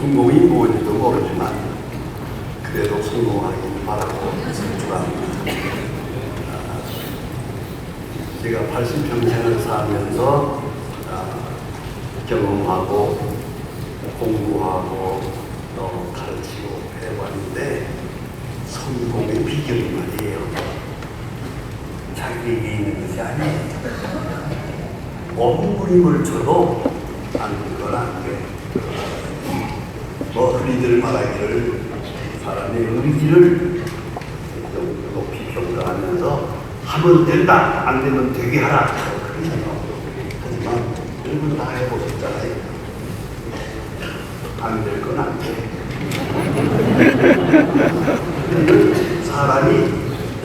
성공이 무엇인지도 모르지만 그래도 성공하기를 바라고 축원합니다. 제가 80평생을 살면서 경험하고 공부하고 또 가르치고 해봤는데 성공의 비결이 말이에요. 자기에게 있는 것이 아니에요. 몸부림을 줘도 안 건 안 돼. 뭐 흔히들 말하기를 사람의 의지를 좀 높이 평가하면서 하면 된다, 안 되면 되게 하라. 그러잖아요. 하지만 여러분 다 해보셨잖아요. 안 될 건 안 돼. 사람이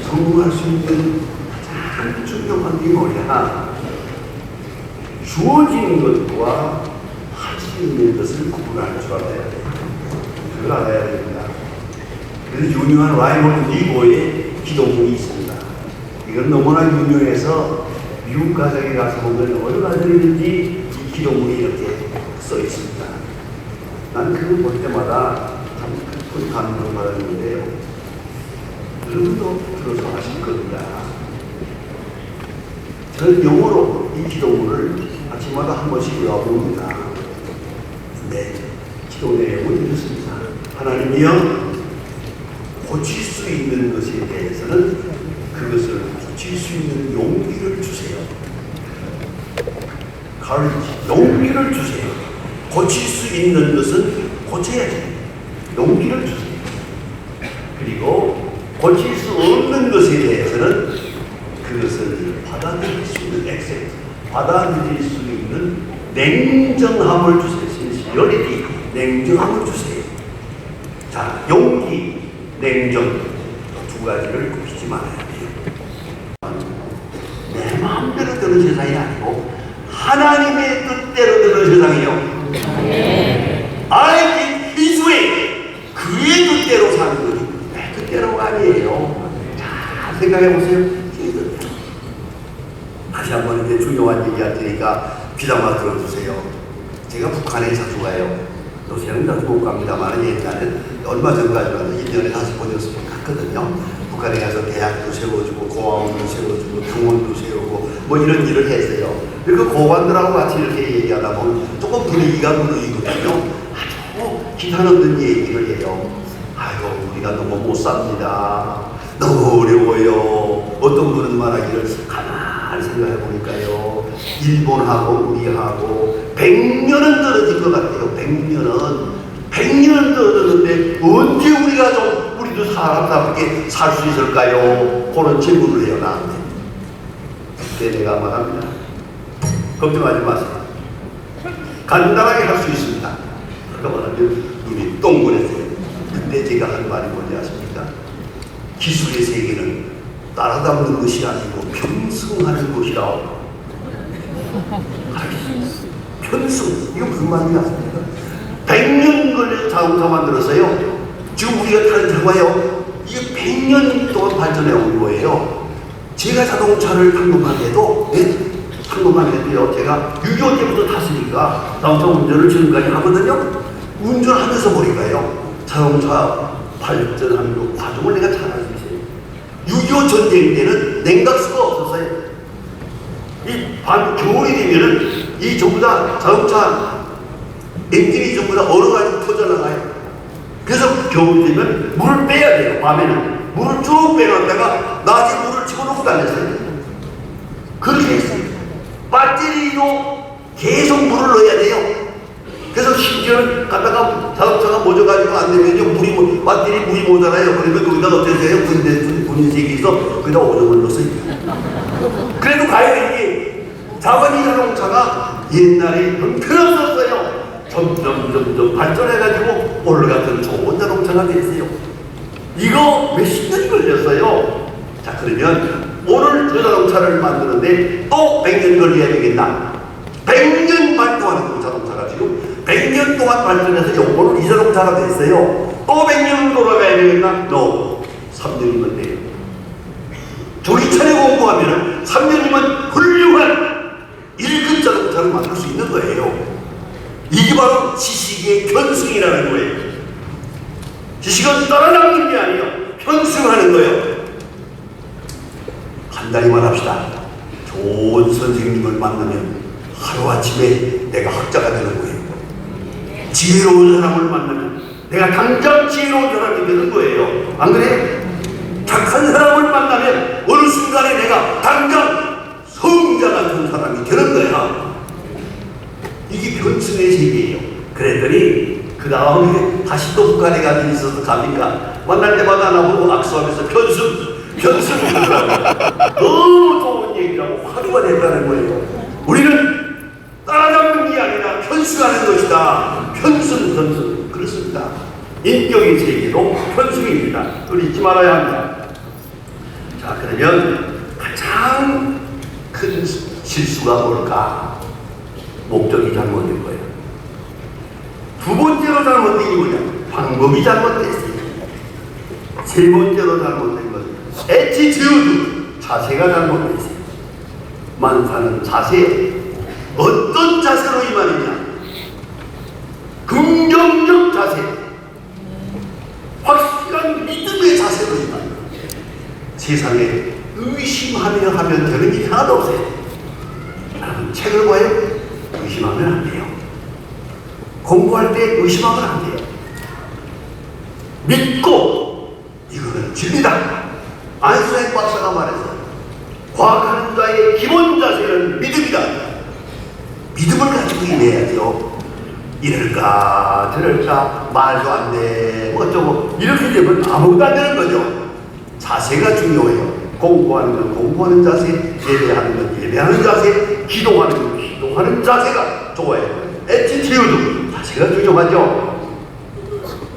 성공할 수 있는 가장 중요한 게 뭐냐? 주어진 것과 할 수 있는 것을 구분할 줄 알아야 돼요. 그걸 알아야 됩니다. 그래서 유명한 라이먼드 리고의 기도문이 있습니다. 이건 너무나 유명해서 미국 가정에 가서 보면 어느 가정이든지 이 기도문이 이렇게 써 있습니다. 난 그걸 볼 때마다 참 큰 감동을 받았는데요. 여러분도 들어서 하실 겁니다. 저는 영어로 이 기도문을 아침마다 한 번씩 외워봅니다. 네, 기도 내용은 이렇습니다. 하나님이여, 고칠 수 있는 것에 대해서는 그것을 고칠 수 있는 용기를 주세요. 용기를 주세요. 고칠 수 있는 것은 고쳐야지. 용기를 주세요. 그리고 고칠 수 없는 것에 대해서는 그것을 받아들일 수 있는 액센트, 받아들일 수 있는 냉정함을 주세요. 신시어리티, 냉정함을 주세요. 자, 용기, 냉정, 두 가지를 굽히지 말아야 돼요. 내 마음대로 되는 세상이 아니고 하나님의 뜻대로 되는 세상이요. I think His way, 그의 뜻대로 사는 거지 내 뜻대로가 아니에요. 자, 생각해 보세요. 다시 한번 이제 중요한 얘기 할 테니까 귀담아 들어주세요. 제가 북한에 자주 가요. 요새는 자주 못 갑니다만 옛날에 얼마 전까지는 1년에 5번 갔거든요. 북한에 가서 대학도 세워주고 고아원도 세워주고 병원도 세우고 뭐 이런 일을 했어요. 그리고 고관들하고 같이 이렇게 얘기하다 보면 조금 분위기가 무너지거든요. 아주 기탄 없는 얘기를 해요. 아이고 우리가 너무 못 삽니다. 너무 어려워요. 어떤 분은 말하기를 가만히 생각해 보니까요. 일본하고 우리하고 100년은 떨어질 것 같아요. 100년은 떨어졌는데 언제 우리가 좀 우리도 사람답게 살 수 있을까요? 그런 질문을 해요 나한테. 그때 내가 말합니다. 걱정하지 마세요. 간단하게 할 수 있습니다. 그러니까 말하면 눈이 동그랬어요. 그때 제가 한 말이 뭔지 아십니까? 기술의 세계는 따라잡는 것이 아니고 편승하는 것이라. 편승, 이거 무슨 말인지 아십니까? 100년 걸려서 자동차 만들었어요. 지금 우리가 타는 자동차요, 이게 100년 동안 발전해 온 거예요. 제가 자동차를 탐구만 해도, 탐구만 해도요, 제가 6.25 때부터 탔으니까 자동차 운전을 지금까지 하거든요. 운전하면서 보니까요, 자동차 발전하는 그 과정을 내가 잘 알 수 있어요. 6.25 전쟁 때는 냉각수가 없었어요. 겨울이 되면은 이 전부 다 자동차 엔진이 전부 다 얼어가지고 터져나가요. 그래서 겨울 되면 물을 빼야 돼요. 밤에는 물을 쭉 빼놨다가 낮에 물을 집어넣고 다녔어요. 그렇게 했어요. 배터리도 계속 물을 넣어야 돼요. 그래서 심지어는 갔다가 자동차가 멎어가지고 안 되면요, 배터리 물이 모자라요. 그러면 거기다 어떻게 해요? 군인세계에서 거기다 오줌을 넣었어요. 그래도 가요. 이게 자원이 자동차가 옛날에 형편없었어요. 점점 발전해가지고 오늘 같은 좋은 자동차가 됐어요. 이거 몇십 년이 걸렸어요. 자, 그러면 오늘 저 자동차를 만드는데 또 100년 걸려야 되겠나? 100년 발동하는 그 자동차가 지금 100년 동안 발전해서 오늘 이 자동차가 됐어요. 또 100년을 돌아가야 되겠나? 3년이면 돼요. 조기차에 공부하면 3년이면 훌륭한 1급 자동차를 만들 수 있는 거예요. 이게 바로 바로 지식의 편승이라는 거예요. 지식은 따라잡는 게 아니에요. 편승하는 거예요. 간단히 말합시다. 좋은 선생님을 만나면 하루아침에 내가 학자가 되는 거예요. 지혜로운 사람을 만나면 내가 당장 지혜로운 사람이 되는 거예요. 안 그래요? 착한 사람을 만나면 어느 순간에 내가 당장 성자 같은 사람이 되는 거야. 이게 편승의 세계예요. 그랬더니 그 다음에 다시 또 북한에 가서 있어서 갑니까? 만날 때마다 나보고 악수하면서 편승 너무 좋은 얘기라고 화두가 됐다는 거예요. 우리는 따라잡는 게 아니라 편승하는 것이다. 편승 그렇습니다. 인격의 세계도 편승입니다. 우리 잊지 말아야 합니다. 자, 그러면 가장 큰 실수가 뭘까? 목적이 잘못된 거예요. 두 번째로 잘못된 게 뭐냐? 방법이 잘못됐어요. 세 번째로 잘못된 것은 애티튜드, 자세가 잘못됐어요. 만사는 자세, 어떤 자세로 임하느냐? 긍정적 자세, 확실한 믿음의 자세로 임하느냐? 세상에 의심하며 하면 되는 일이 하나도 없어요. 여러분 책을 봐요? 의심하면 안 돼요. 공부할 때 의심하면 안 돼요. 믿고 이거는 진리다. 아인슈타인 박사가 말해서 과학하는 자의 기본 자세는 믿음이다. 믿음을 가지고 임해야죠. 이럴까 저럴까 말도 안 돼 뭐 어쩌고 이렇게 되면 아무것도 안 되는 거죠. 자세가 중요해요. 공부하는 건 공부하는 자세, 예배하는 건 예배하는 자세, 기도하는 건 기도하는 자세가 좋아요. 애티튜드, 자세가 중요하죠.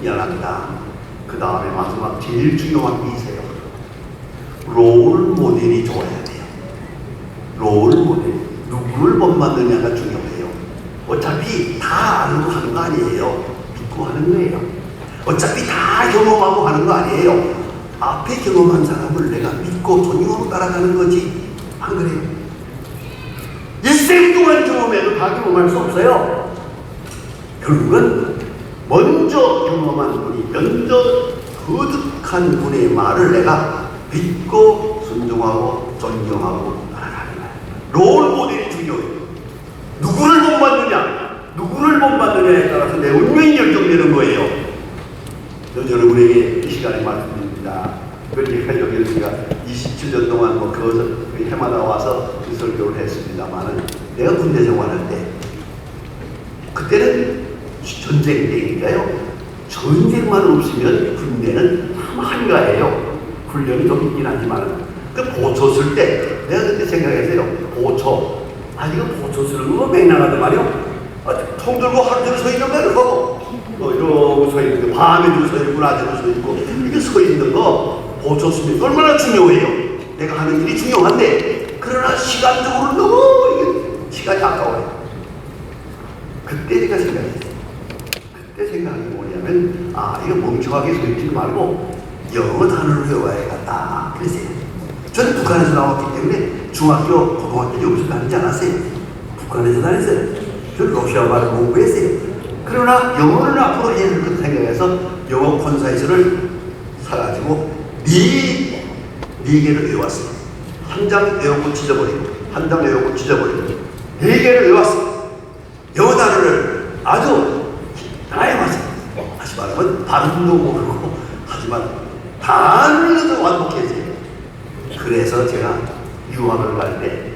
미안합니다. 그 다음에 마지막 제일 중요한 게 있어요. 롤 모델이 좋아야 돼요. 롤 모델. 누구를 본받느냐가 중요해요. 어차피 다 알고 하는 거 아니에요. 믿고 하는 거예요. 어차피 다 경험하고 하는 거 아니에요. 앞에 경험한 사람을 내가 믿고 존경하고 따라가는 거지. 안 그래요? 일생 동안 경험해도 다 경험할 수 없어요. 결국은 먼저 경험한 분이 먼저 거듭한 분의 말을 내가 믿고 순종하고 존경하고 따라가는 거예요. 롤 모델이 중요해요. 누구를 못 받느냐에 따라서 내 운명이 결정되는 거예요. 여러분에게 이 시간에 말씀드립니다. 그러니까 여기 우리가 27년 동안 뭐 그 해마다 와서 그 설교를 했습니다만은 내가 군대 생활할 때 그때는 전쟁 때니까요. 전쟁만 없으면 군대는 한가해요. 훈련이 좀 있긴 하지만 그 보초 쓸 때 내가 그때 생각했어요. 보초 이거 보초 쓰는 거 맹랑하단 말이요. 통 들고 하루 종일 서 있는 거야. 그거 이러고 서 있는 거 밤에도 서 있고 낮에도 서 있고 이게 서 있는 거 보초 쓰면 얼마나 중요해요. 내가 하는 일이 중요한데 그러나 시간적으로 너무 이게 시간이 아까워요. 그때 제가 생각했어요. 그때 생각한 게 뭐냐면 이거 멍청하게 서 있지 말고 영어 단어를 외워야겠다 그랬어요. 저는 북한에서 나왔기 때문에 중학교, 고등학교 여기서 다니지 않았어요. 북한에서 다녔어요. 저는 러시아 말을 공부했어요. 그러나 영어를 앞으로 해야 될 것 생각해서 영어 콘사이트를 사가지고 네 개를 외웠어요. 한 장 외우고 찢어버리고 한 장 외우고 찢어버리고 4개를 외웠어요. 영어 단어를 아주 다 외웠어요. 다시 말하면 발음도 모르고 하지만 단어도 완벽해져요. 그래서 제가 유학을 갈 때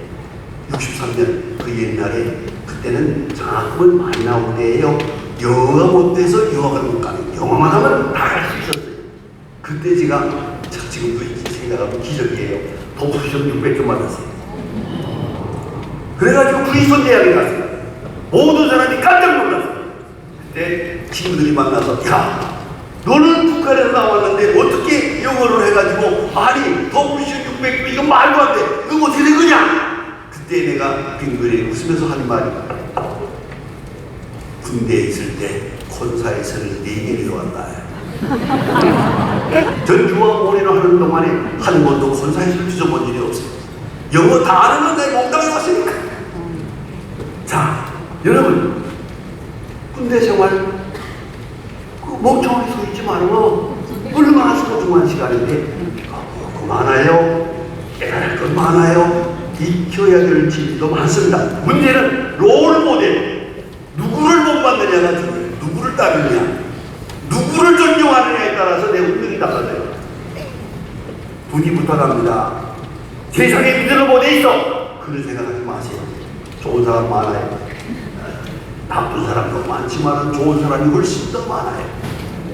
63년 그 옛날에 그때는 장학금은 많이 나올 때예요. 영어가 못 돼서 유학을 못 가는 영어만 하면 다 갈 수 있었어요. 그때 제가 지금도 생각하면 기적이에요. 독후 시험 600점 받았어요. 그래가지고 브리스톤 대학에 갔어요. 모든 사람이 깜짝 놀랐어요. 그때 친구들이 만나서 야 너는 북한에서 나왔는데 어떻게 영어를 해가지고 독후 시험 600점 이거 말도 안 돼. 이거 어떻게 된 거냐? 그때 내가 빙그레 웃으면서 하는 말이 군대에 있을 때 콘사이트를 4개를 해왔다. 전 유학 올인을 하는 동안에 한 번도 콘사이트를 뒤져본 일이 없어요. 영어 다 아는 건데 몽땅해 왔으니까. 자, 여러분 근데 정말 그 멍청하게 서 있지 말고 얼마나 소중한 시간인데 많아요. 깨달을 건 많아요. 익혀야 될 진리도 많습니다. 문제는 롤 모델, 누구를 본받느냐가 중요해요. 누구를 따르느냐, 누구를 존경하느냐에 따라서 내 운명이 달라져요. 부디 부탁합니다. 세상에 그대로 보내 있어. 그런 생각하지 마세요. 좋은 사람 많아요. 나쁜 사람도 많지만 좋은 사람이 훨씬 더 많아요.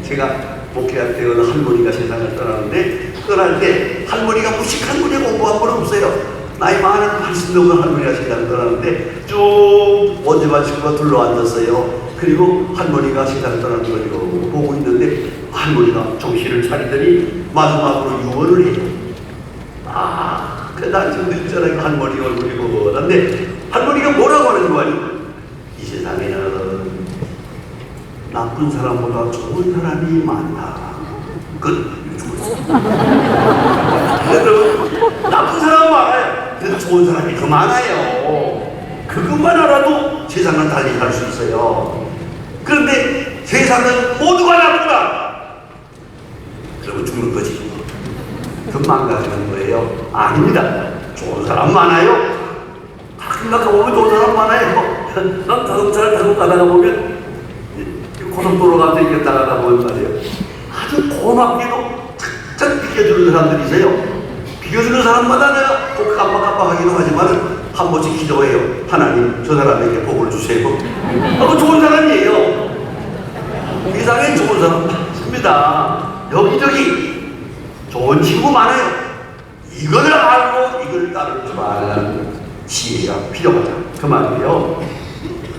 제가 목회할 때 어느 할머니가 세상을 떠나는데, 떠날 때 할머니가 무식한 분이 공부한 분 없어요. 나이 많은 80 넘은 할머니가 세상을 떠나는데 쭉 원재만 친구가 둘러앉았어요. 그리고 할머니가 세상을 떠나는 걸 보고 있는데 할머니가 정신을 차리더니 마지막으로 유언을 해요. 난 지금 늙잖아요. 할머니 얼굴이 보고. 근데 할머니가 뭐라고 하는 거 아니에요? 이 세상에는 나쁜 사람보다 좋은 사람이 많다. 나쁜 사람 많아요. 그래도 좋은 사람이 더 많아요. 그것만 알아도 세상은 달리 갈 수 있어요. 그런데 세상은 모두가 나쁘다. 그러면 죽는 거지. 그럼 망가지는 거예요. 아닙니다. 좋은 사람 많아요. 가끔 보면 좋은 사람 많아요. 난 자동차를 타고 가다가 보면 고속도로 같은 데 나가다 보면 말이에요. 아주 고맙게도 착착 비켜주는 사람들이 있어요. 비켜주는 사람마다 내가 꼭 깜빡깜빡하기도 하지만 한 번씩 기도해요. 하나님 저 사람에게 복을 주세요. 좋은 사람이에요. 세상엔 좋은 사람 많습니다. 여기저기 좋은 친구 많아요. 이걸 알고 이걸 따를 줄 아는 지혜가 필요하다. 그 말이에요.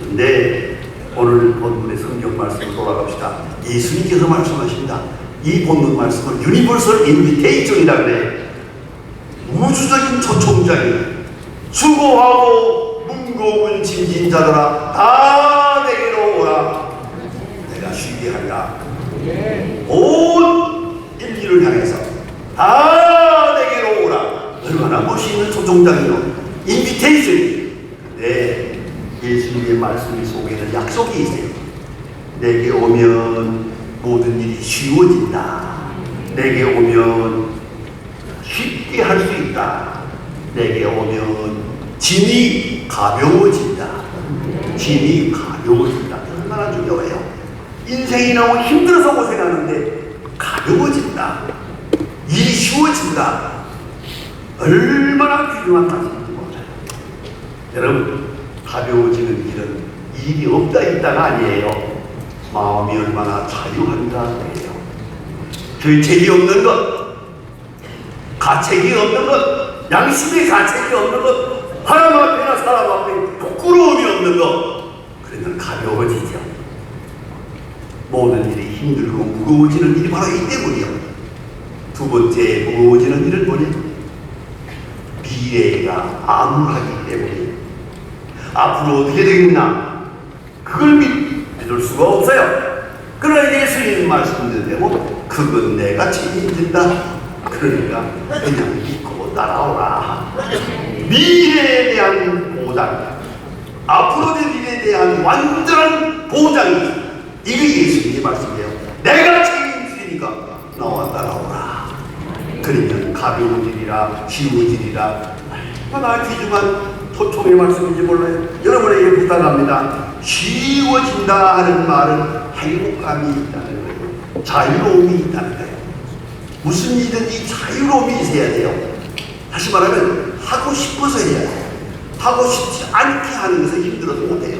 근데 오늘 본문의 성경 말씀으로 돌아갑시다. 예수님께서 말씀하십니다. 이 본문 말씀은 유니버설 인비테이션이라 그래. 우주적인 초청장이에요. 수고하고 무거운 짐진 자들아 다 내게로 오라. 내가 쉬게 하리라. 온 인류를 향해서 다 내게로 오라. 얼마나 멋있는 초청장이요. 인비테이션이. 근데 예수님의 말씀 속에는 약속이 있어요. 내게 오면 모든 일이 쉬워진다. 내게 오면 쉽게 할 수 있다. 내게 오면 짐이 가벼워진다. 짐이 가벼워진다. 얼마나 중요해요. 인생이 너무 힘들어서 고생하는데 가벼워진다. 일이 쉬워진다. 얼마나 귀중한 말씀인지 몰라요. 여러분, 가벼워지는 일은 일이 없다 있다가 아니에요. 마음이 얼마나 자유한가예요. 죄책이 없는 것, 가책이 없는 것, 양심의 가책이 없는 것, 사람 앞에나 사람 앞에 부끄러움이 없는 것, 그러면 가벼워지죠. 모든 일이 힘들고 무거워지는 일이 바로 이 때문이요. 두 번째 무거워지는 일은 뭐냐? 미래가 암울하기 때문이에요. 앞으로 어떻게 되겠나? 그걸 믿을 수가 없어요. 그러나 예수님 말씀대로 그건 내가 책임진다. 그러니까 그냥 믿고 따라오라. 미래에 대한 보장, 앞으로 될 일에 대한 완전한 보장이 이게 예수님의 말씀이에요. 내가 책임지니까 나와 따라오라. 그러면 가벼워지리라, 쉬워지리라. 얼마나 귀중한 소총의 말씀인지 몰라요. 여러분에게 부탁합니다. 쉬워진다 하는 말은 행복감이 있다는 거예요. 자유로움이 있다는 거예요. 무슨 일이든지 자유로움이 있어야 돼요. 다시 말하면 하고 싶어서 해야 돼요. 하고 싶지 않게 하는 것은 힘들어도 못해요.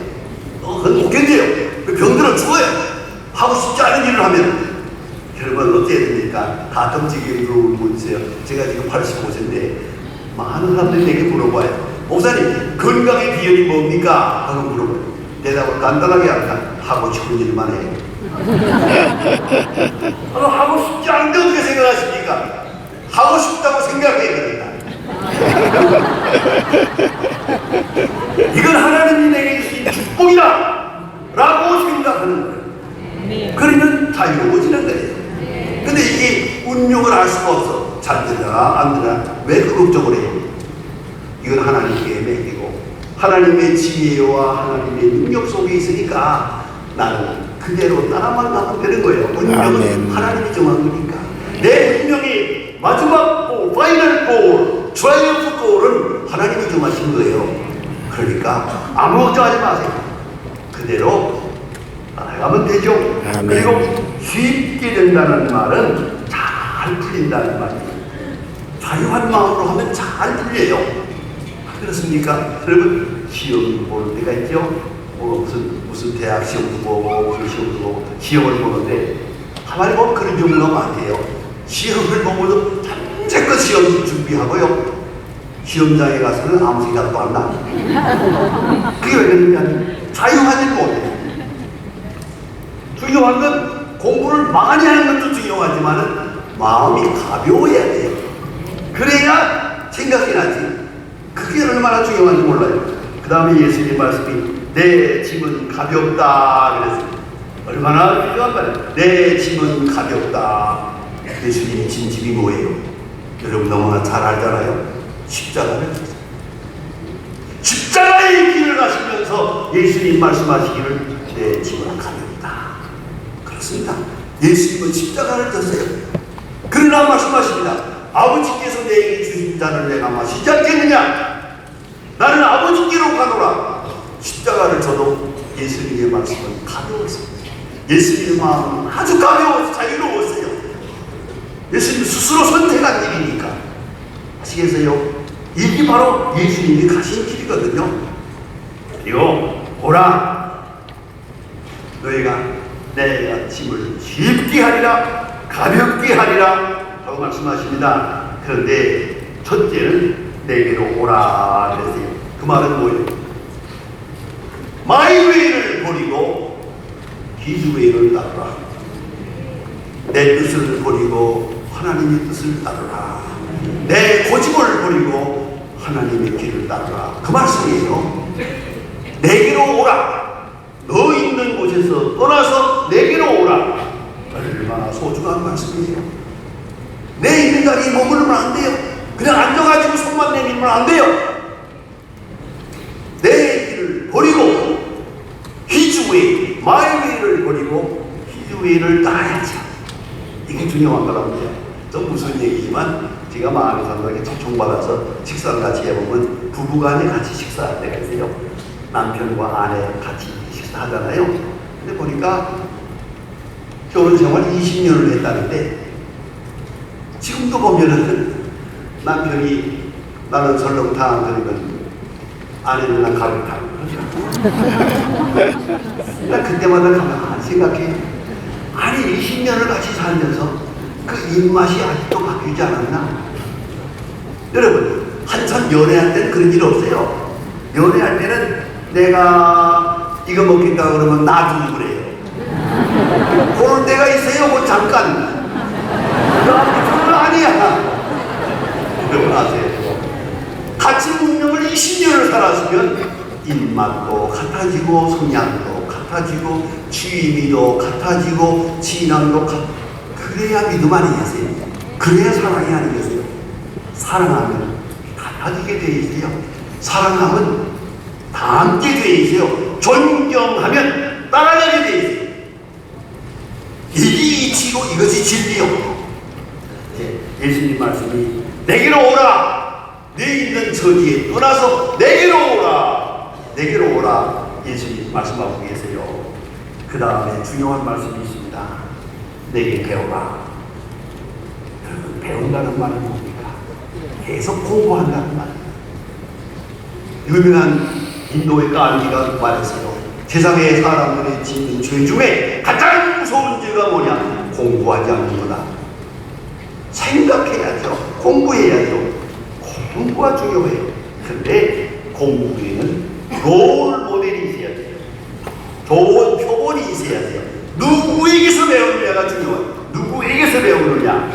그건 못 견뎌요. 병들어 죽어요. 하고 싶지 않은 일을 하면. 여러분 어떻게 됩니까? 가끔씩 물어보는 분 있어요. 제가 지금 85세인데 많은 사람들이 내게 물어봐요. 목사님 건강의 비결이 뭡니까? 하고 물어봐요. 대답을 간단하게 합니다. 하고 싶은 일만 해요. 하고 싶지 않은데 어떻게 생각하십니까? 하고 싶다고 생각해야 됩니다. 이건 하나님이 내게 주신 축복이다 라고 생각하는 거예요. 그러면 자유로워지는 거예요. 근데 이게 운명을 알 수가 없어. 잘 되나 안 되나 왜 그 걱정을 해요? 이건 하나님께 맡기고 하나님의 지혜와 하나님의 능력 속에 있으니까 나는 그대로 따라만 가면 되는 거예요. 운명은 아멘. 하나님이 정한 거니까. 내 운명이 마지막 골, 파이널 골, 트라이어프 골은 하나님이 정하신 거예요. 그러니까 아무 걱정하지 마세요. 그대로 따라가면 되죠. 아멘. 그리고 쉽게 된다는 말은 잘 풀린다는 말이에요. 자유한 마음으로 하면 잘 풀려요. 그렇습니까? 여러분, 시험 보는 때가 있죠. 무슨 대학 시험도 보고 무슨 시험도 보고 시험을 보는데 가만히 보면 그런 경우가 많아요. 시험을 보고도 잠재껏 시험 준비하고요. 시험장에 가서는 아무 생각도 안 나. 그게 왜 그러냐면 자유하지 못해요. 중요한 건 공부를 많이 하는 것도 중요하지만 마음이 가벼워야 돼요. 그래야 생각이 나지. 그게 얼마나 중요한지 몰라요. 그 다음에 예수님 말씀이 내 짐은 가볍다 그랬어요. 얼마나 중요한 말이에요. 내 짐은 가볍다. 예수님이 진 짐이 뭐예요? 여러분 너무나 잘 알잖아요. 십자가를 졌어요. 십자가의 길을 가시면서 예수님 말씀하시기를 내 짐은 가볍다. 그렇습니다. 예수님은 십자가를 졌어요. 그러나 말씀하십니다. 아버지께서 내게 주신 잔을 내가 마시지 않겠느냐? 나는 아버지께로 가노라. 십자가를 져도 예수님의 말씀은 가벼웠습니다. 예수님의 마음은 아주 가벼워서 자유로웠어요. 예수님 스스로 선택한 길이니까. 아시겠어요? 이게 바로 예수님이 가신 길이거든요. 그리고 오라. 너희가 내가 짐을 쉽게 하리라 가볍게 하리라 하고 말씀하십니다. 그런데 첫째는 내게로 오라 그랬어요. 그 말은 뭐예요? 마이웨이를 버리고 히즈웨이를 따르라. 내 뜻을 버리고 하나님의 뜻을 따르라. 내 고집을 버리고 하나님의 길을 따르라. 그 말씀이에요. 내게로 오라. 너 있는 곳에서 떠나서 내게로 오라. 얼마나 소중한 말씀이에요. 내 있는 자리에 머물면 안 돼요. 그냥 앉아가지고 손만 내밀면 안 돼요. 내 길을 버리고 히즈웨이, 마이웨이를 버리고 히즈웨이를 따라야지. 이게 중요한 거랍니다. 좀 무슨 얘기지만 제가 마음의 상담에 초청받아서 식사를 같이 해보면 부부간에 같이 식사할 때가 있어요. 남편과 아내 같이 식사하잖아요. 근데 보니까 결혼생활 20년을 했다는데 지금도 보면은 남편이 나는 설렁탕 그러면 아내는 난 가루탕 나 그때마다 가만 생각해. 아니 20년을 같이 살면서 그 입맛이 아직도 바뀌지 않았나? 여러분 한참 연애할 때는 그런 일 없어요. 연애할 때는 내가 이거 먹겠다 그러면 놔두고 그래요. 그런 데가 있어요. 뭐 잠깐. 그건 아니야. 여러분 아세요? 같이 운명을 20년을 살았으면 입맛도 같아지고 성향도 같아지고 취미도 같아지고 신앙도 그래야 믿음 아니겠어요? 그래야 사랑이 아니겠어요? 사랑하면 같아지게 돼 있어요. 사랑하면 다 함께 돼 있어요. 존경하면 따라가게 돼 있어요. 이게 이치고 이것이 진리요. 예수님 말씀이 내게로 오라. 내 있는 처지에 떠나서 내게로 오라. 내게로 오라. 예수님 말씀하고 계세요. 그 다음에 중요한 말씀이 있습니다. 내게 배워라. 여러분 배운다는 말은 뭡니까? 계속 공부한다는 말입니다. 유명한 인도의 가은디가 말했어요. 세상의 사람들이 짓는 죄 중에 가장 무서운 죄가 뭐냐? 공부하지 않는 거다. 생각해야죠. 공부해야죠. 공부가 중요해요. 근데 공부에는 롤 모델이 있어야 돼요. 좋은 표본이 있어야 돼요. 누구에게서 배우느냐가 중요해요. 누구에게서 배우느냐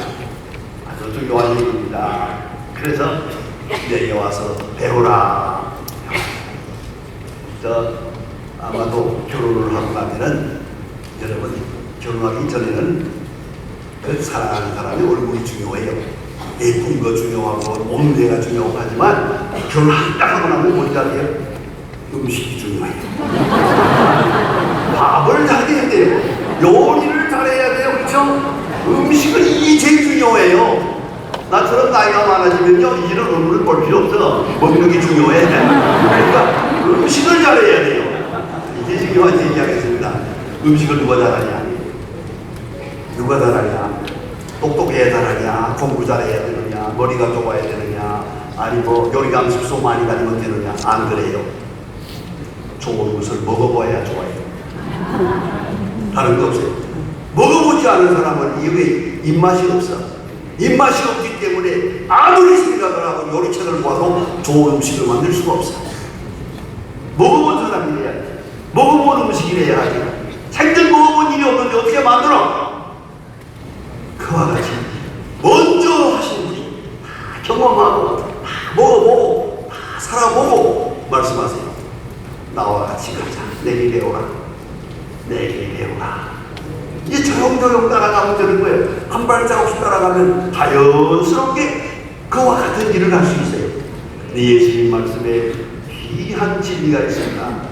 아주 중요한 얘기입니다. 그래서 내게 와서 배우라. 아마도 결혼을 하고 나면은 여러분 결혼하기 전에는 그 사랑하는 사람의 얼굴이 중요해요. 예쁜 거 중요하고 몸매가 중요하고 하지만 결혼딱 하고 나면 뭔지 아세요? 음식이 중요해요. 밥을 잘 그렇죠? 음식은 이게 제일 중요해요. 나처럼 나이가 많아지면요, 이제는 얼굴을 볼 필요 없어. 먹는 게 중요해. 그러니까 음식을 잘해야 돼요. 이제 중요한 얘기하겠습니다. 음식을 누가 잘하냐? 누가 잘하냐? 똑똑해야 잘하냐? 공부 잘해야 되느냐? 머리가 좋아야 되느냐? 아니 뭐 요리감 습소 많이 가지면 되느냐? 안 그래요. 좋은 것을 먹어봐야 좋아요. 다른 거 없어요. 먹어보지 않은 사람은 이게 입맛이 없어. 입맛이 없기 때문에 아무리 생각을 하고 요리책을 봐도 좋은 음식을 만들 수가 없어. 먹어본 사람이래야 돼. 먹어본 음식이래야 하지. 생전 먹어본 일이 없는데 어떻게 만들어? 그와 같이 먼저 하신 분이 경험하고 먹어보고 살아보고 말씀하세요. 나와 같이 가자. 내게 배워라. 내게 배워라. 이제 조용조용 따라가면 되는 거예요. 한 발자국씩 따라가면 자연스럽게 그와 같은 일을 할 수 있어요. 예수님 말씀에 귀한 진리가 있습니다.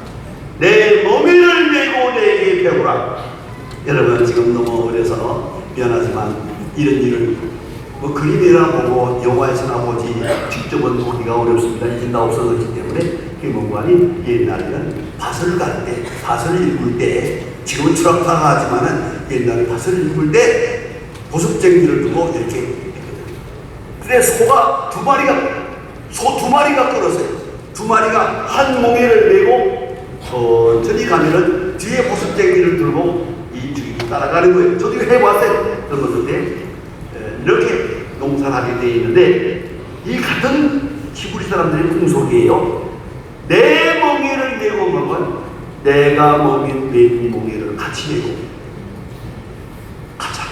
내 멍에를 메고 내게 배우라. 여러분 지금 너무 어려서 미안하지만 이런 일을 뭐 그림이나 보고 영화에서나 보지 직접은 보기가 어렵습니다. 이제 다 없어졌기 때문에 김원관이 옛날에는 밭을 갈 때, 밭을 읽을 때, 지금은 추락타가 하지만은 옛날에 밭을 읽을 때 보습쟁이를 두고 이렇게. 그래 소가 두 마리가 끌었어요. 두 마리가 한 몽에를 메고 천천히 가면은 뒤에 보습쟁이를 들고 이 주인이 따라가는 거예요. 저도 해봤어요. 젊었을 때 이렇게 농사를 하게 되어 있는데 이 같은 히브리 사람들의 풍속이에요. 내 멍에를 메고 먹은 내가 메인 멍에를 같이 메고 가자.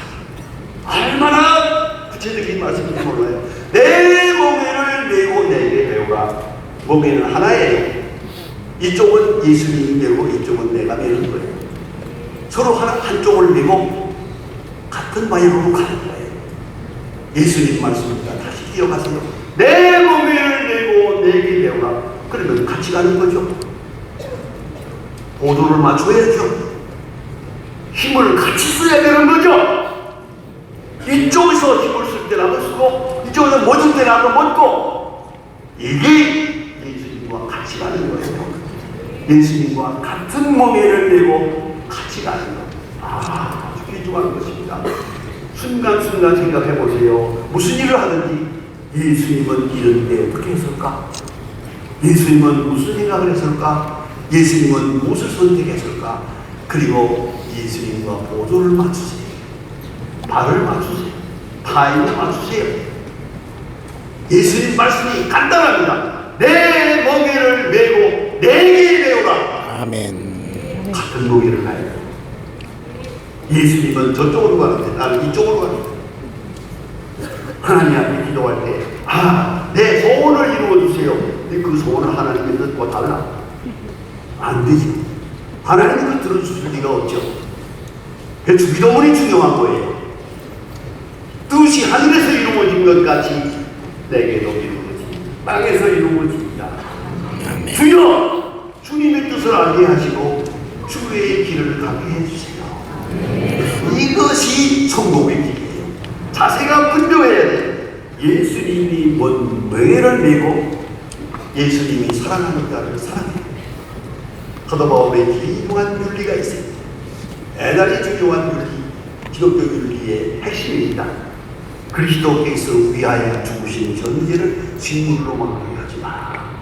얼마나 구체적인 말씀인지 몰라요. 내 멍에를 메고 내게 배우라. 멍에는 하나예요. 이쪽은 예수님이 메고 이쪽은 내가 메는 거예요. 서로 한쪽을 메고 같은 방향으로 가는 거예요. 예수님 말씀입니다. 다시 기억하세요. 내 멍에를 메고 내게 배우라. 그러면 같이 가는 거죠. 보조를 맞춰야죠. 힘을 같이 써야 되는 거죠. 이쪽에서 힘을 쓸 때라도 쓰고 이쪽에서 못 쓸 때라도 못고 이게 예수님과 같이 가는 거예요. 예수님과 같은 멍에를 메고 같이 가는 거. 아주 귀중한 것입니다. 순간순간 생각해 보세요. 무슨 일을 하든지 예수님은 이런 때 어떻게 했을까? 예수님은 무슨 생각을 했을까? 예수님은 무엇을 선택했을까? 그리고 예수님과 보조를 맞추세요. 발을 맞추세요. 타임을 맞추세요. 예수님 말씀이 간단합니다. 내 멍에를 메고 내게 배우라. 아멘. 같은 멍에를 가야 돼요. 예수님은 저쪽으로 가는데 나는 이쪽으로 가는데 하나님 앞에 기도할 때 내 소원을 이루어주세요. 근데 그 소원을 하나님께 듣고 달라. 안 되죠. 하나님이 그 들어주실 리가 없죠. 그 주기도문이 중요한 거예요. 뜻이 하늘에서 이루어진 것 같이 내게도 이루어지 땅에서 이루어집니다. 주여 주님의 뜻을 알게 하시고 주의 길을 가게 해주세요. 이것이 성공의 길이에요. 자세가 분명해야 돼요. 예수님이 뭔 멍에를 메고 예수님이 사랑하는 자를 사랑해요. 사도바울의 귀중한 윤리가 있어요. 대단히 중요한 윤리, 기독교 윤리의 핵심입니다. 그리스도께서 위하여 죽으신 존재를 식물로 하지 마라.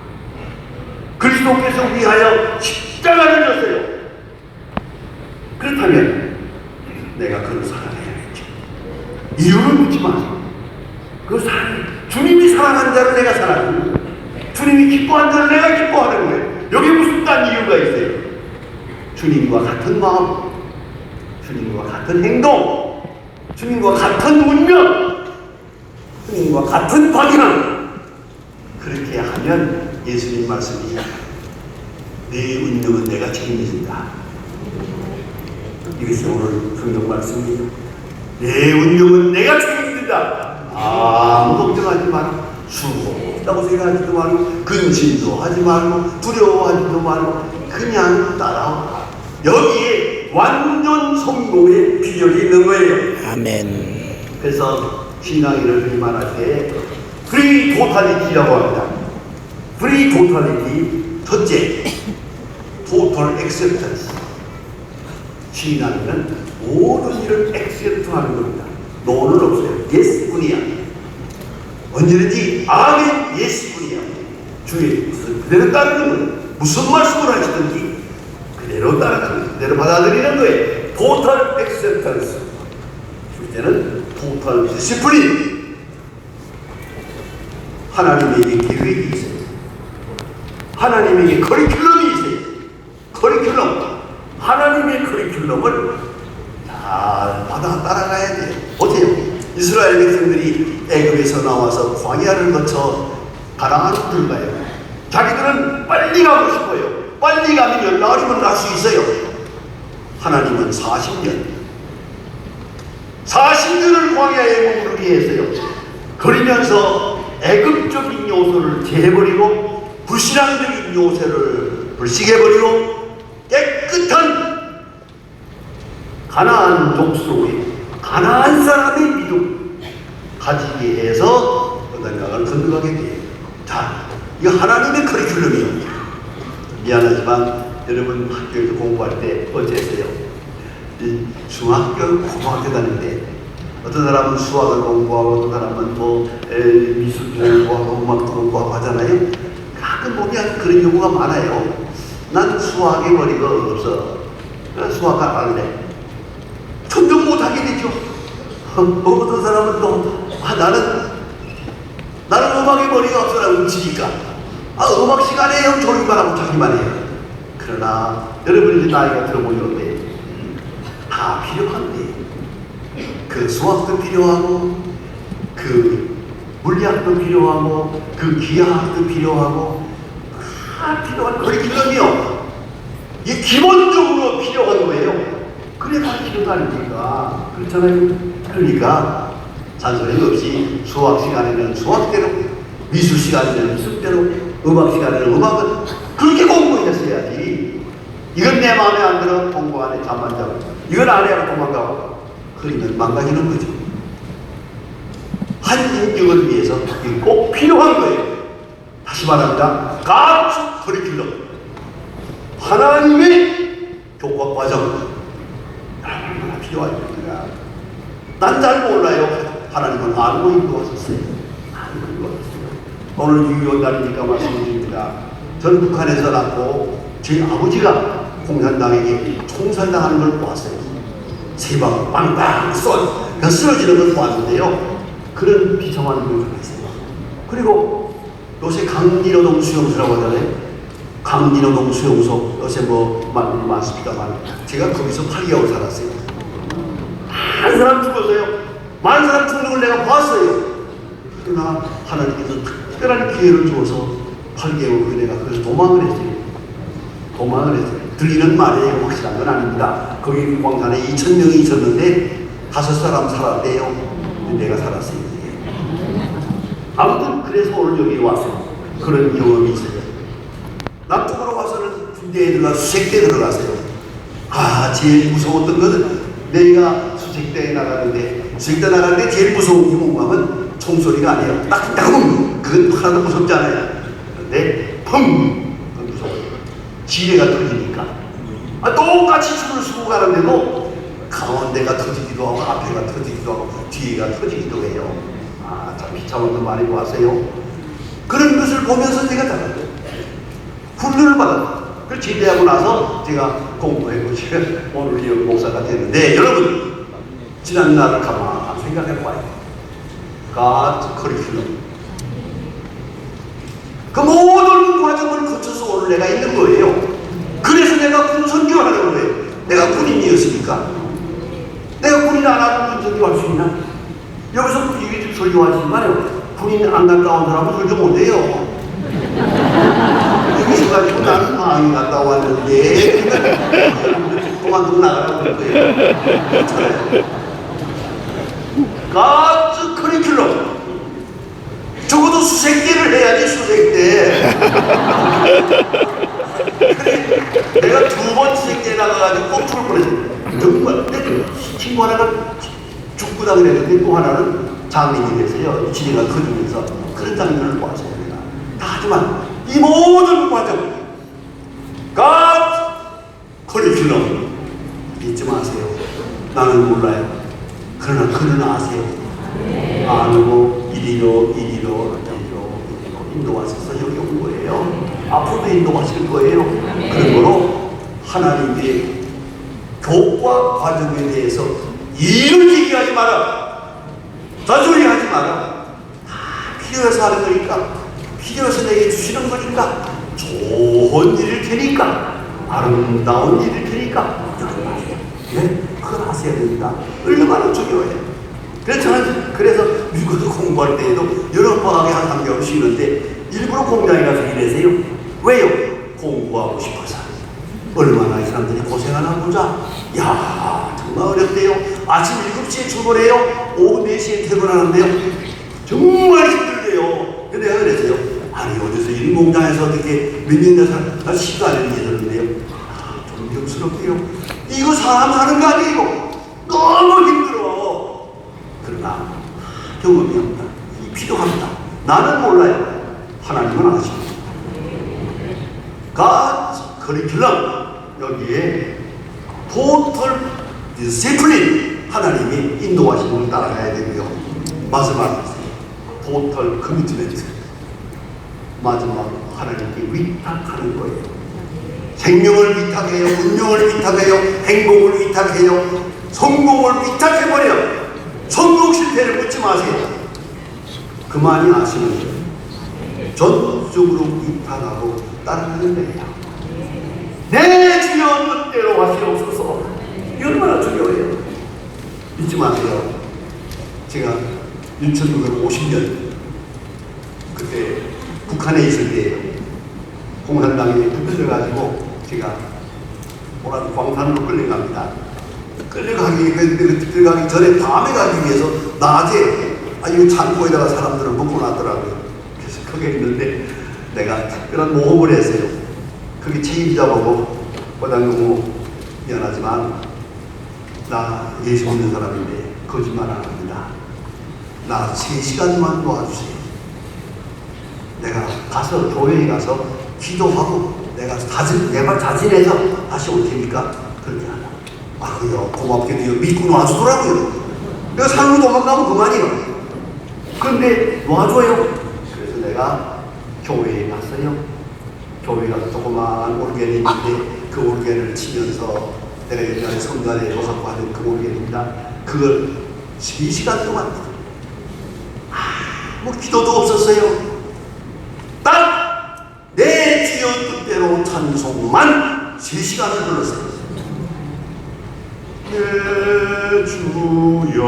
그리스도께서 위하여 십자가를 졌어요. 그렇다면 내가 그를 사랑해야겠죠. 이유를 묻지 마세요. 그 사랑, 주님이 사랑한 자를 내가 사랑하는 거예요. 주님이 기뻐한 자를 내가 기뻐하는 거예요. 여기 무슨 딴 이유가 있어요? 주님과 같은 마음, 주님과 같은 행동, 주님과 같은 운명, 주님과 같은 방향. 그렇게 하면 예수님 말씀이 내 운명은 내가 책임진다. 이것이 오늘 성경 말씀이에요. 내 운명은 내가 책임진다. 아무 걱정하지 말고 수고없다고 생각하지도 말고 근심도 하지 말고 두려워하지도 말고 그냥 따라와. 여기에 완전 성공의 비결이 있는 거예요. 아멘. 그래서 신앙인을 비만할 때 프리 토탈리티라고 합니다. 프리 토탈리티. 첫째, 토탈 액셉턴스. 신앙인은 모든 일을 액셉트하는 겁니다. 노는 없어요. 예스 뿐이야. 언제든지 아멘 예스 뿐이야. 주의 뜻을 그대로 따르는 거예요. 무슨 말씀을 하시든지 그대로 따르는 거예요. 그대로 받아들이는 거예요. 토탈 액셉턴스. 둘째는 토탈 디시플린. 하나님에게 계획이 있어요. 하나님에게 커리큘럼이 있어요. 커리큘럼. 하나님의 커리큘럼을 잘 받아 따라가야 돼요. 어때요? 이스라엘 백성들이 애굽에서 나와서 광야를 거쳐 가나안으로 들어가요. 자기들은 빨리 가고 싶어요. 빨리 가면 열나리면 갈 수 있어요. 하나님은 40년을 광야에 머무르게 했어요. 그러면서 애굽적인 요소를 제해버리고 불신앙적인 요소를 불식해버리고 깨끗한 가나안 족속의 가나안 사람의 믿음 가지게 해서 어딘가를 건너가게 돼요. 자, 이거 하나님의 커리큘럼이에요. 미안하지만 여러분 학교에서 공부할 때 어째서요? 중학교, 고등학교 다닐 때 어떤 사람은 수학을 공부하고 어떤 사람은 뭐 미술 공부하고 음악도 공부하고 하잖아요. 가끔 보면 그런 경우가 많아요. 난 수학에 머리가 없어. 수학 안 할래. 점점 못하게 되죠. 어떤 사람은 또 나는 음악에 머리가 없어라고 움직이니까 음악 시간에 형 조용만 하고 자기만 해요. 그러나 여러분이 이제 나이가 들어보는데 다 필요한데 그 수학도 필요하고 그 물리학도 필요하고 그 기하학도 필요하고 다 필요한 커리큘럼이요. 이게 기본적으로 필요한 거예요. 그래 가르치는 아닙니까? 그렇잖아요. 그러니까 잔소리 없이 수학 시간에는 수학대로, 미술 시간에는 미술대로, 음악 시간에는 음악은 그렇게 공부했어야지. 이건 내 마음에 안 들어 공부 안 해 잠만 자고 이건 안 해야 도망가고 그러면 망가지는 거죠. 한 인격을 위해서 이게 꼭 필요한 거예요. 다시 말합니다. God's 커리큘럼. 하나님의 교과 과정. 얼마나 필요한 겁니다. 난 잘 몰라요. 하나님은 알고 있고 하셨어요. 알고 있고 하셨어요. 오늘 6.25 날이니까 말씀드립니다. 저는 북한에서 낳고 제 아버지가 공산당에게 총살당하는 걸 보았어요. 세 방 빵빵 쓰러지는 걸 보았는데요. 그런 비참한 묘사가 있어요. 그리고 요새 강리노동 수용소라고 하잖아요. 강리노동 수용소 요새 뭐 많습니다만 제가 거기서 8개월 살았어요. 한 사람 죽었어요. 많은 사람 죽는 걸 내가 봤어요. 그러나 하나님께서 특별한 기회를 주어서 8개월 후에 내가 그래서 도망을 했어요. 도망을 했어요. 들리는 말이에요. 확실한 건 아닙니다. 거기 광산에 2,000명이 있었는데 5사람 살았대요. 내가 살았어요. 아무튼 그래서 오늘 여기 왔어요. 그런 경험이 있어요. 남쪽으로 와서는 군대에 들어가 수색대에 들어갔어요. 제일 무서웠던 것은 내가 수색대에 나가는데 수색대 나가는데 제일 무서운 게 뭔가 하면 총소리가 아니에요. 딱딱딱 그건 하나도 무섭지 않아요. 그런데 펑 그건 무서워요. 지뢰가 터지니까 똑같이 줄을 서고 가는데도 가운데가 터지기도 하고 앞에가 터지기도 하고 뒤에가 터지기도 해요. 참 비참한 거 많이 보았어요. 그런 것을 보면서 제가 잘했어요. 훈련을 받았어요. 그걸 제대하고 나서 제가 공부해보고 오늘 이 목사가 됐는데 여러분 지난 날을 가만히 생각해봐요. God's curriculum. 그 모든 과정을 거쳐서 오늘 내가 있는 거예요. 그래서 내가 군선교 하는 거예요. 내가 군인이었으니까. 내가 군인 안 하고 군선교 할 수 있나? 여기서 이게 좀 설교하지 마요. 군인 안 갔다 온 사람은 설교 못해요. 여기서 가지고 나는 방이 갔다 왔는데 그만두고 나가라고 할 거예요. God's curriculum. 적어도 수색대를 해야지 수색대. 내가 2번 수색대에 나가가지고 꼭 죽을 뻔했어요. 정말 친구 하나가 죽구다 그랬는데 또 하나는 장님이 돼서요. 지리가 커지면서 그런 장면을 보았어요. 하지만 이 모든 과정 God 커리큘럼 잊지 마세요. 나는 몰라요. 그러나 그는 아세요. 아고 이리로 인도하셔서 여기 온 거예요. 앞으로도 인도하실 거예요. 그런 거로 하나님의 교과 과정에 대해서 이를 얘기하지 마라. 잔소리 하지 마라. 다 필요해서 하는 거니까, 필요해서 내게 주시는 거니까, 좋은 일일 테니까, 아름다운 일일 테니까 네? 그걸 하셔야 됩니다. 얼마나 중요해요. 그래서 미국에서 공부할 때에도 여름방학에 한 3개월 쉬는데 일부러 공장에 가서 일하세요. 왜요? 공부하고 싶어서. 얼마나 이 사람들이 고생하나 보자. 야, 정말 어렵대요. 아침 7시에 출근해요. 오후 4시에 퇴근하는데요. 정말 힘들대요. 근데 내가 그랬어요. 아니, 어디서 일 공장에서 어떻게 몇 년 돼서 시간을 이해했는데요. 존경스럽대요. 이거 사람 사는 거 아니에요. 너무 힘들어. 그러나 경험이 없다. 필요합니다. 나는 몰라요. 하나님은 아십니다. God 커리큘럼 여기에 토탈 디시플린 하나님이 인도하시는 걸 따라가야 되고요. 마지막 토탈 커미트먼트 마지막 하나님께 위탁하는 거예요. 생명을 위탁해요. 운명을 위탁해요. 행복을 위탁해요. 성공을 위탁해버려. 성공 실패를 묻지 마세요. 그만이 아시는 거예요. 전적으로 위탁하고 따라가는 거예요. 내 주여 뜻대로 하시옵소서. 얼마나 중요해요. 잊지 마세요. 제가 1950년 그때 북한에 있을 때예요. 공산당이 붙들려가지고 제가 오라도 광산으로 끌려갑니다. 끌려가기 전에 밤에 가기 위해서 낮에 이거 창고에다가 사람들을 묶어놨더라고요. 그래서 거기 있는데 내가 특별한 모험을 했어요. 거기 책임자 보고 과장님 미안하지만 나 예수 믿는 사람인데 거짓말 안 합니다. 나 3시간만 도와주세요. 내가 가서 교회에 가서 기도하고 내가 자진해서 다시 올 테니까 그렇게 하라. 그래요. 고맙게도 믿고 놔주더라고요. 내가 삶으로 도망가면 그만이에요. 그런데 놔줘요. 그래서 내가 교회에 갔어요. 교회 가서 조그마한 오르겐이 있는데 그 오르겐을 치면서 내가 옛날에 성관에 갖고 하는 그 오르겐입니다. 그걸 12시간 동안 기도도 없었어요. 딱 내 주여 뜻대로 찬송만 3시간을 불렀어요. 내 주여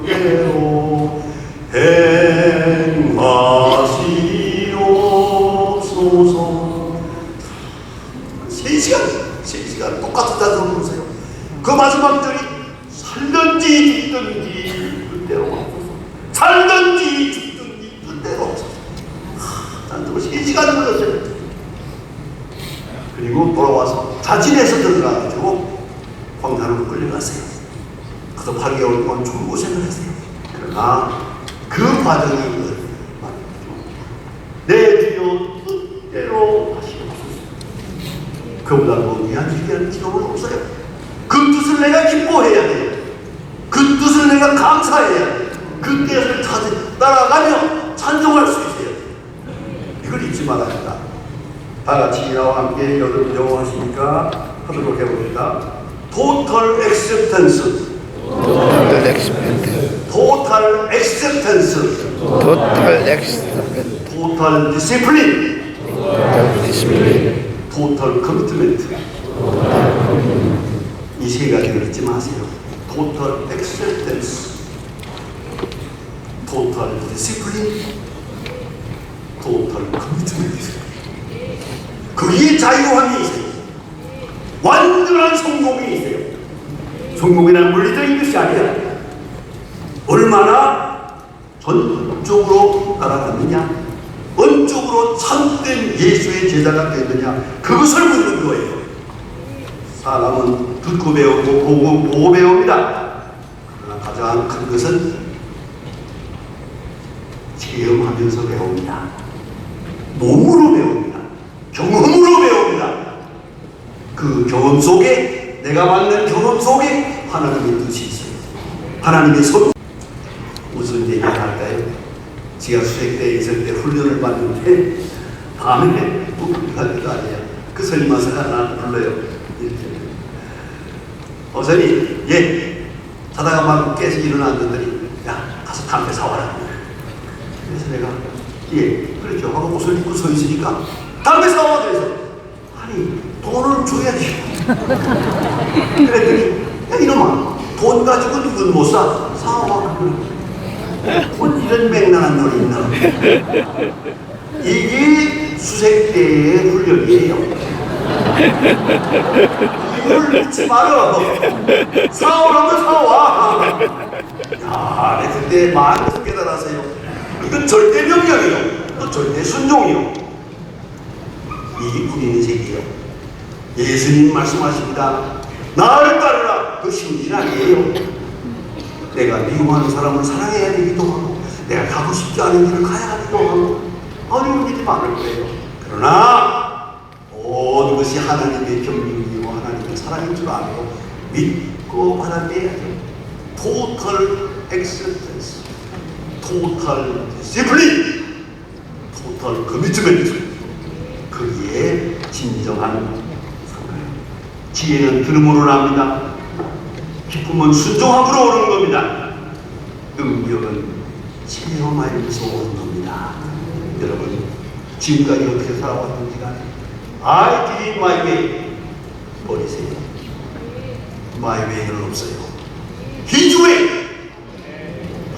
뜻대로 행하시옵소서. 3시간 똑같은 단어를 부르세요. 그 마지막 절이 살든지 죽든지 뜻대로 하소서. 살든지 죽든지 뜻대로 하소서. 난 그걸 3시간을 불렀어요. 그리고 돌아와서 자진해서 들어가가지고 광산으로 끌려갔어요. 그래서 8개월 동안 죽고생을 했어요. 그러나 그 과정이 내 주여 뜻대로 하시옵소서. 그보다 더 위한 기도는 없어요. 그 뜻을 내가 기뻐해야 돼요. 그 뜻을 내가 감사해야 돼요. 그 뜻을 따라가며 찬송할 수 있어요. 이걸 잊지 말아야 한다. 다 같이 나와 함께 여러분 영어하시니까 하도록 해봅니다. Total acceptance. Total acceptance. Total acceptance. Total acceptance. Total discipline. Total discipline. Total commitment. 이 세 가지를 잊지 마세요. Total acceptance. Total discipline. Total commitment. 거기에 자유함이 있어요. 완전한 성공이 있어요. 성공이란 물리적인 것이 아니라 얼마나 전적으로 따라갔느냐, 원적으로 참된 예수의 제자가 됐느냐, 그것을 묻는 거예요. 사람은 듣고 배우고 보고 배웁니다. 그러나 가장 큰 것은 체험하면서 배웁니다. 몸으로 배웁니다. 경험으로 배웁니다. 그 경험 속에, 내가 받는 경험 속에 하나님의 뜻이 있어요. 하나님의 섭. 무슨 얘기 할까요? 제가 수색대에 있을 때 훈련을 받는데 밤에 우리가 그거 아니에요. 그 선임마사가 나를 불러요. 선생님, 자다가 막 깨서 일어났더니 야, 가서 담배 사와라. 그래서 내가 그렇죠 하고 옷을 입고 서 있으니까 담배 사와. 그래서 아니 돈을 줘야지. 그랬더니 야 이놈아, 돈 가지고 누군 못 사. 사와. 뭐 이런 맹랑한 놈이 있나. 이게 수색대의 훈련이에요. 이걸 묻지 말어. 사오라면 사와. 야, 내 그때 마음에서 깨달았어요. 이건 절대 명령이요. 또 절대 순종이요. 이게 군인의 세계예요. 예수님 말씀하십니다. 나를 따르라. 그 쉬운 일 아니에요. 내가 미워하는 사람을 사랑해야 되기도 하고, 내가 가고 싶지 않은 길을 가야 하기도 하고, 어려운 일이 많을 거예요. 그러나 모든 것이 하나님의 경륜이고 하나님의 사랑인 줄 알고 믿고 받아들여야죠. Total acceptance, total discipline, total commitment. 거기에 진정한 상가요. 지혜는 들음으로 납니다. 기쁨은 순종함으로 오는 겁니다. 능력은 체험하면서 오는 겁니다. 여러분, 지금까지 어떻게 살아왔는지 간에 I did my way. 버리세요. My way는 없어요. His way.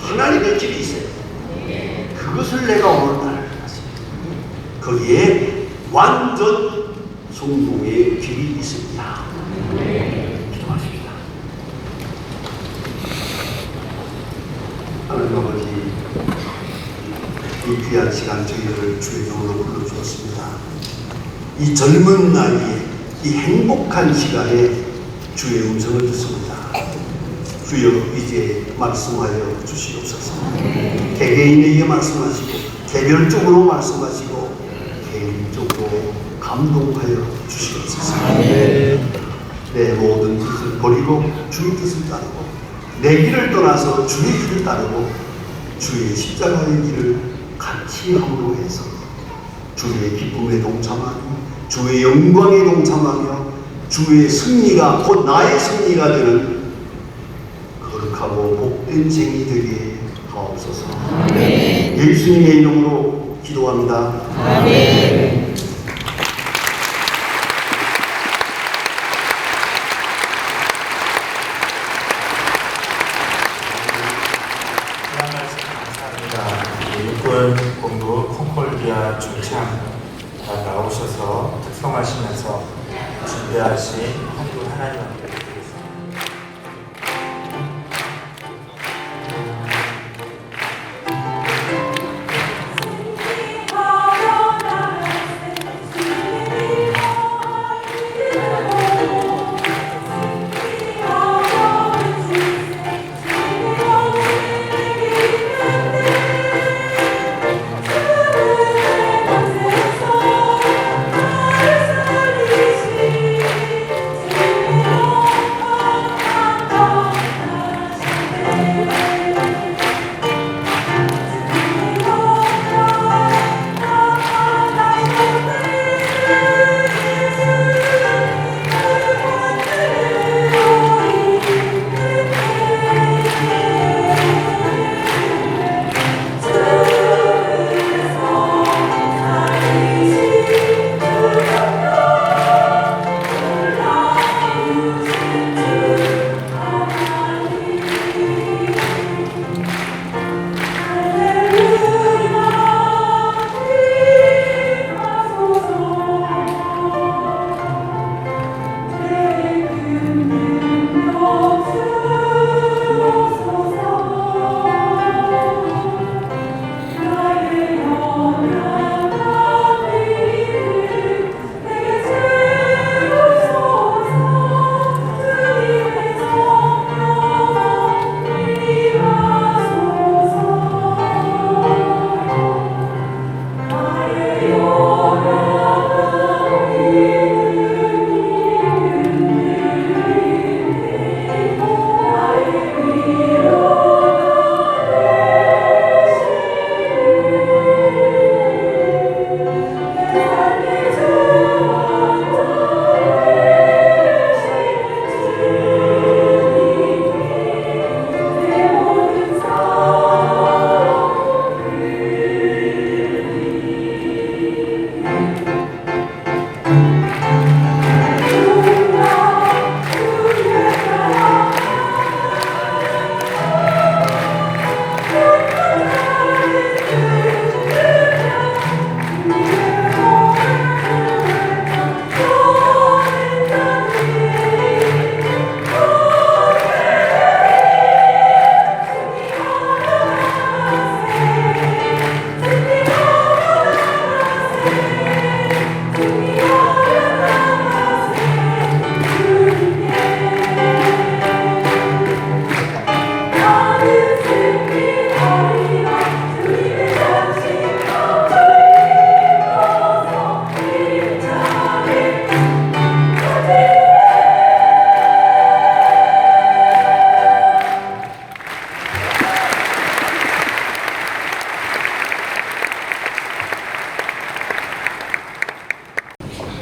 하나님의 길이 있어요. 그것을 내가 오늘날 거기에 완전 성공의 길이 있습니다. 기도하십시다. 하나님 아버지, 이 귀한 시간 저희들을 주의 종으로 불러주었습니다. 이 젊은 나이에 이 행복한 시간에 주의 음성을 듣습니다. 주여 이제 말씀하여 주시옵소서. 개개인에게 말씀하시고 개별적으로 말씀하시고 개인적으로 감동하여 주시옵소서. 내 모든 뜻을 버리고 주의 뜻을 따르고 내 길을 떠나서 주의 길을 따르고 주의 십자가의 길을 같이 함으로 해서 주의 기쁨에 동참하고 주의 영광에 동참하며 주의 승리가 곧 나의 승리가 되는 거룩하고 복된 생이 되게 하옵소서. 예수님의 이름으로 기도합니다. 아멘. 육군 본부 콩콜디아 중창 나오셔서 특성하시면서 준비하신